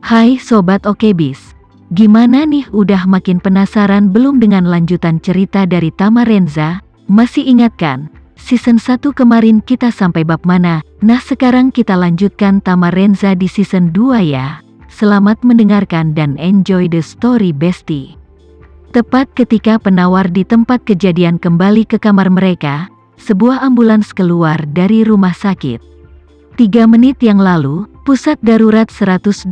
Hai Sobat Okebis, gimana nih, udah makin penasaran belum dengan lanjutan cerita dari Tamarenza? Masih ingat kan? Season 1 kemarin kita sampai bab mana? Nah sekarang kita lanjutkan Tamarenza di season 2 ya. Selamat mendengarkan dan enjoy the story bestie. Tepat ketika penawar di tempat kejadian kembali ke kamar mereka, sebuah ambulans keluar dari rumah sakit. 3 menit yang lalu, Pusat Darurat 120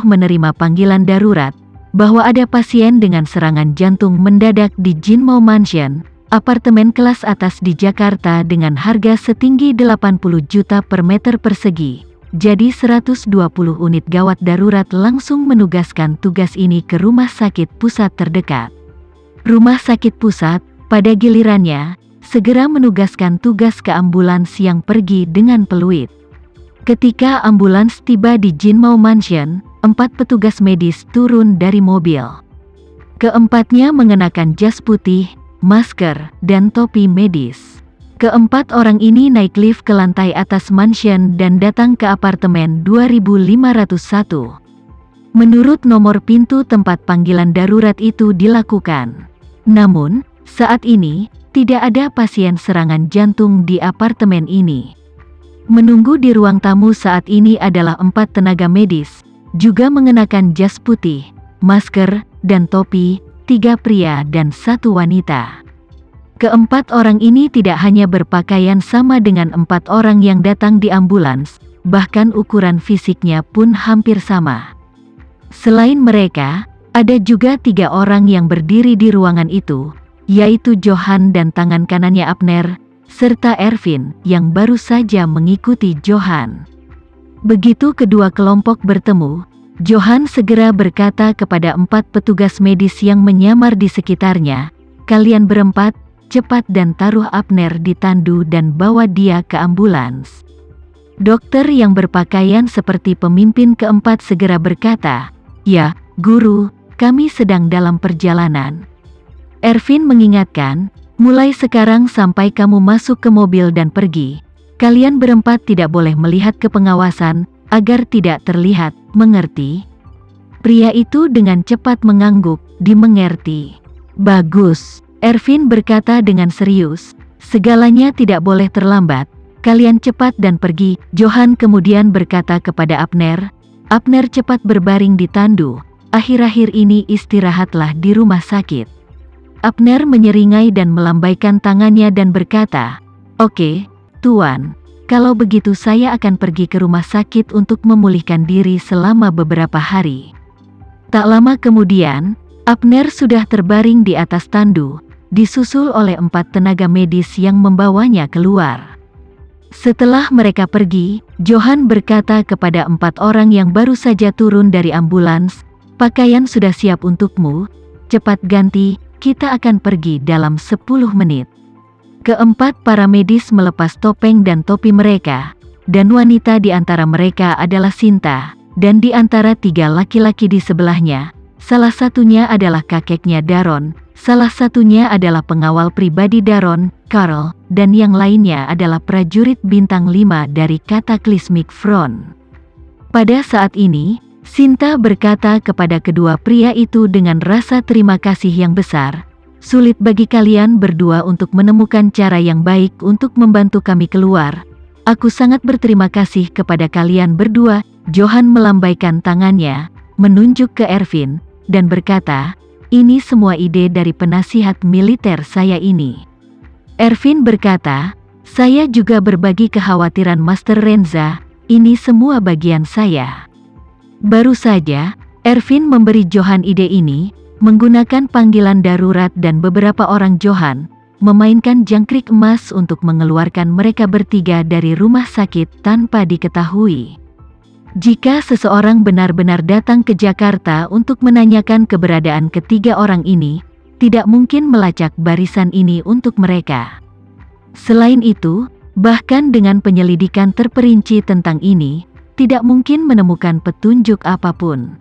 menerima panggilan darurat bahwa ada pasien dengan serangan jantung mendadak di Jinmao Mansion, apartemen kelas atas di Jakarta dengan harga setinggi 80 juta per meter persegi. Jadi 120 unit gawat darurat langsung menugaskan tugas ini ke rumah sakit pusat terdekat. Rumah sakit pusat, pada gilirannya, segera menugaskan tugas ke ambulans yang pergi dengan peluit. Ketika ambulans tiba di Jinmao Mansion, 4 petugas medis turun dari mobil. Keempatnya mengenakan jas putih, masker, dan topi medis. Keempat orang ini naik lift ke lantai atas mansion dan datang ke apartemen 2501. Menurut nomor pintu tempat panggilan darurat itu dilakukan. Namun, saat ini, tidak ada pasien serangan jantung di apartemen ini. Menunggu di ruang tamu saat ini adalah 4 tenaga medis, juga mengenakan jas putih, masker, dan topi, 3 pria dan 1 wanita. Keempat orang ini tidak hanya berpakaian sama dengan 4 orang yang datang di ambulans, bahkan ukuran fisiknya pun hampir sama. Selain mereka, ada juga 3 orang yang berdiri di ruangan itu, yaitu Johan dan tangan kanannya Abner, serta Ervin yang baru saja mengikuti Johan. Begitu kedua kelompok bertemu, Johan segera berkata kepada 4 petugas medis yang menyamar di sekitarnya, "Kalian berempat, cepat dan taruh Abner di tandu dan bawa dia ke ambulans." Dokter yang berpakaian seperti pemimpin keempat segera berkata, "Ya, Guru, kami sedang dalam perjalanan." Ervin mengingatkan, "Mulai sekarang sampai kamu masuk ke mobil dan pergi, kalian berempat tidak boleh melihat ke pengawasan, agar tidak terlihat, mengerti?" Pria itu dengan cepat mengangguk, dimengerti. "Bagus," Ervin berkata dengan serius, "segalanya tidak boleh terlambat, kalian cepat dan pergi." Johan kemudian berkata kepada Abner, "Abner cepat berbaring di tandu, akhir-akhir ini istirahatlah di rumah sakit." Abner menyeringai dan melambaikan tangannya dan berkata, "Oke, Tuan. Kalau begitu saya akan pergi ke rumah sakit untuk memulihkan diri selama beberapa hari." Tak lama kemudian, Abner sudah terbaring di atas tandu, disusul oleh 4 tenaga medis yang membawanya keluar. Setelah mereka pergi, Johan berkata kepada 4 orang yang baru saja turun dari ambulans, "Pakaian sudah siap untukmu, cepat ganti. Kita akan pergi dalam 10 menit. Keempat para medis melepas topeng dan topi mereka, dan wanita di antara mereka adalah Sinta, dan di antara 3 laki-laki di sebelahnya, salah satunya adalah kakeknya Daron, salah satunya adalah pengawal pribadi Daron, Karl, dan yang lainnya adalah prajurit bintang 5 dari Cataclysmic Front. Pada saat ini, Sinta berkata kepada kedua pria itu dengan rasa terima kasih yang besar, "Sulit bagi kalian berdua untuk menemukan cara yang baik untuk membantu kami keluar. Aku sangat berterima kasih kepada kalian berdua." Johan melambaikan tangannya, menunjuk ke Ervin, dan berkata, "Ini semua ide dari penasihat militer saya ini." Ervin berkata, "Saya juga berbagi kekhawatiran Master Renza, ini semua bagian saya." Baru saja, Ervin memberi Johan ide ini, menggunakan panggilan darurat dan beberapa orang Johan, memainkan jangkrik emas untuk mengeluarkan mereka bertiga dari rumah sakit tanpa diketahui. Jika seseorang benar-benar datang ke Jakarta untuk menanyakan keberadaan ketiga orang ini, tidak mungkin melacak barisan ini untuk mereka. Selain itu, bahkan dengan penyelidikan terperinci tentang ini, tidak mungkin menemukan petunjuk apapun.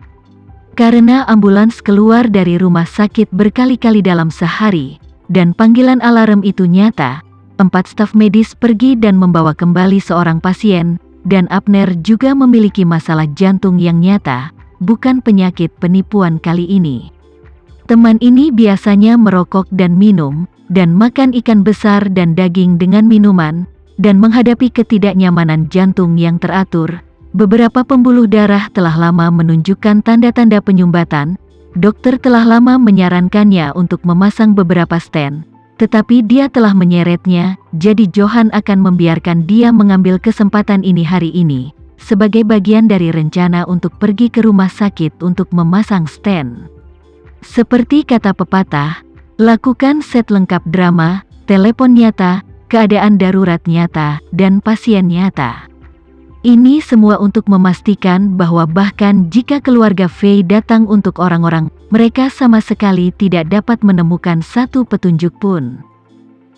Karena ambulans keluar dari rumah sakit berkali-kali dalam sehari, dan panggilan alarm itu nyata, 4 staf medis pergi dan membawa kembali seorang pasien, dan Abner juga memiliki masalah jantung yang nyata, bukan penyakit penipuan kali ini. Teman ini biasanya merokok dan minum, dan makan ikan besar dan daging dengan minuman, dan menghadapi ketidaknyamanan jantung yang teratur. Beberapa pembuluh darah telah lama menunjukkan tanda-tanda penyumbatan. Dokter telah lama menyarankannya untuk memasang beberapa stent, tetapi dia telah menyeretnya, jadi Johan akan membiarkan dia mengambil kesempatan ini hari ini, sebagai bagian dari rencana untuk pergi ke rumah sakit untuk memasang stent. Seperti kata pepatah, lakukan set lengkap drama, telepon nyata, keadaan darurat nyata, dan pasien nyata. Ini semua untuk memastikan bahwa bahkan jika keluarga Faye datang untuk orang-orang, mereka sama sekali tidak dapat menemukan satu petunjuk pun.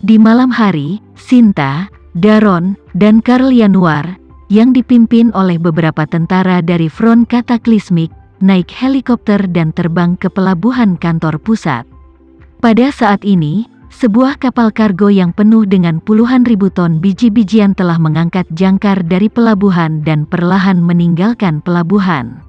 Di malam hari, Sinta, Daron, dan Karl Januar, yang dipimpin oleh beberapa tentara dari Front Cataclysmic, naik helikopter dan terbang ke pelabuhan kantor pusat. Pada saat ini, sebuah kapal kargo yang penuh dengan puluhan ribu ton biji-bijian telah mengangkat jangkar dari pelabuhan dan perlahan meninggalkan pelabuhan.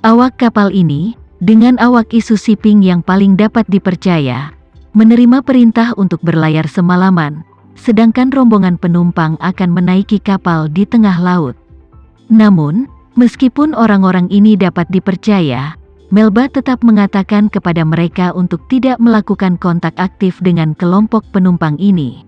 Awak kapal ini, dengan awak isu shipping yang paling dapat dipercaya, menerima perintah untuk berlayar semalaman, sedangkan rombongan penumpang akan menaiki kapal di tengah laut. Namun, meskipun orang-orang ini dapat dipercaya, Melba tetap mengatakan kepada mereka untuk tidak melakukan kontak aktif dengan kelompok penumpang ini,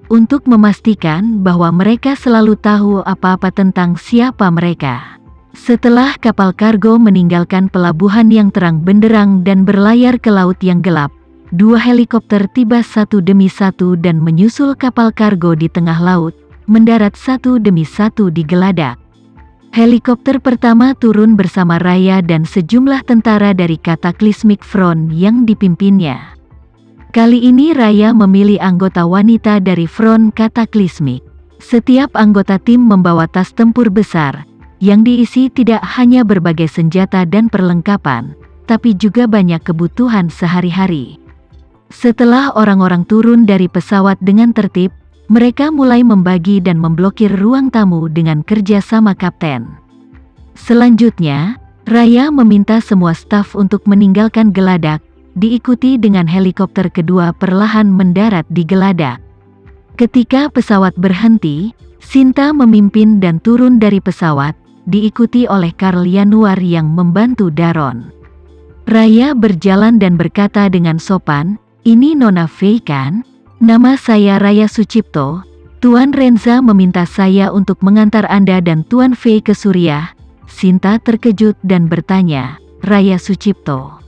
untuk memastikan bahwa mereka selalu tahu apa-apa tentang siapa mereka. Setelah kapal kargo meninggalkan pelabuhan yang terang benderang dan berlayar ke laut yang gelap, dua helikopter tiba satu demi satu dan menyusul kapal kargo di tengah laut, mendarat satu demi satu di Geladak. Helikopter pertama turun bersama Raya dan sejumlah tentara dari Cataclysmic Front yang dipimpinnya. Kali ini Raya memilih anggota wanita dari Front Cataclysmic. Setiap anggota tim membawa tas tempur besar, yang diisi tidak hanya berbagai senjata dan perlengkapan, tapi juga banyak kebutuhan sehari-hari. Setelah orang-orang turun dari pesawat dengan tertib, mereka mulai membagi dan memblokir ruang tamu dengan kerja sama kapten. Selanjutnya, Raya meminta semua staf untuk meninggalkan Geladak, diikuti dengan helikopter kedua perlahan mendarat di Geladak. Ketika pesawat berhenti, Sinta memimpin dan turun dari pesawat, diikuti oleh Karl Januar yang membantu Daron. Raya berjalan dan berkata dengan sopan, "Ini Nona Faye kan? Nama saya Raya Sucipto. Tuan Renza meminta saya untuk mengantar Anda dan Tuan Faye ke Suriah." Sinta terkejut dan bertanya, "Raya Sucipto?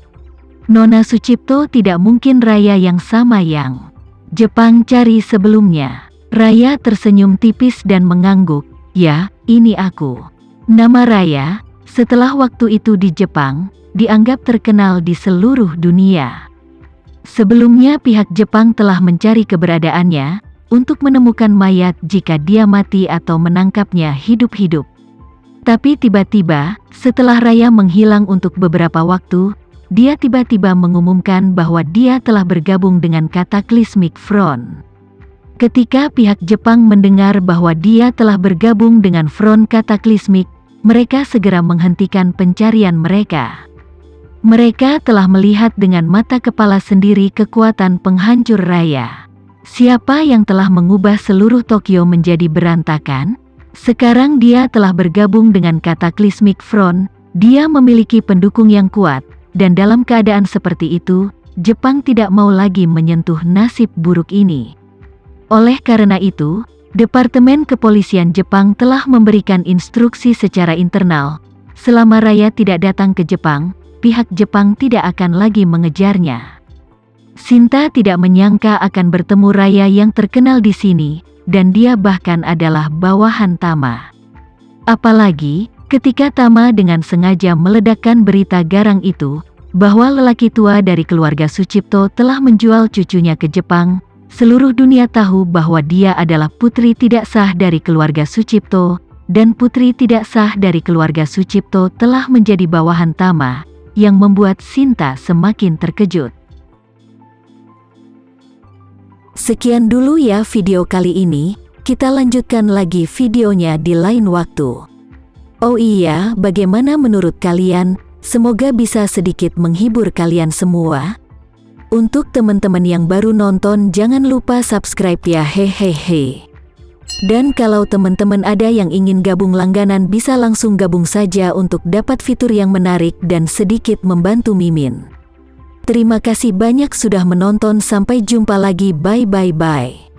Nona Sucipto tidak mungkin Raya yang sama yang Jepang cari sebelumnya." Raya tersenyum tipis dan mengangguk, "Ya, ini aku." Nama Raya, setelah waktu itu di Jepang, dianggap terkenal di seluruh dunia. Sebelumnya pihak Jepang telah mencari keberadaannya, untuk menemukan mayat jika dia mati atau menangkapnya hidup-hidup. Tapi tiba-tiba, setelah Raya menghilang untuk beberapa waktu, dia tiba-tiba mengumumkan bahwa dia telah bergabung dengan Cataclysmic Front. Ketika pihak Jepang mendengar bahwa dia telah bergabung dengan Front Cataclysmic, mereka segera menghentikan pencarian mereka. Mereka telah melihat dengan mata kepala sendiri kekuatan penghancur Raya. Siapa yang telah mengubah seluruh Tokyo menjadi berantakan? Sekarang dia telah bergabung dengan Cataclysmic Front, dia memiliki pendukung yang kuat, dan dalam keadaan seperti itu, Jepang tidak mau lagi menyentuh nasib buruk ini. Oleh karena itu, Departemen Kepolisian Jepang telah memberikan instruksi secara internal, selama Raya tidak datang ke Jepang, pihak Jepang tidak akan lagi mengejarnya. Sinta tidak menyangka akan bertemu Raya yang terkenal di sini, dan dia bahkan adalah bawahan Tama. Apalagi, ketika Tama dengan sengaja meledakkan berita garang itu, bahwa lelaki tua dari keluarga Sucipto telah menjual cucunya ke Jepang, seluruh dunia tahu bahwa dia adalah putri tidak sah dari keluarga Sucipto, dan putri tidak sah dari keluarga Sucipto telah menjadi bawahan Tama, yang membuat Sinta semakin terkejut. Sekian dulu ya video kali ini, kita lanjutkan lagi videonya di lain waktu. Oh iya, bagaimana menurut kalian? Semoga bisa sedikit menghibur kalian semua. Untuk teman-teman yang baru nonton, jangan lupa subscribe ya, hehehe. Dan kalau teman-teman ada yang ingin gabung langganan, bisa langsung gabung saja untuk dapat fitur yang menarik dan sedikit membantu Mimin. Terima kasih banyak sudah menonton, sampai jumpa lagi, bye bye bye.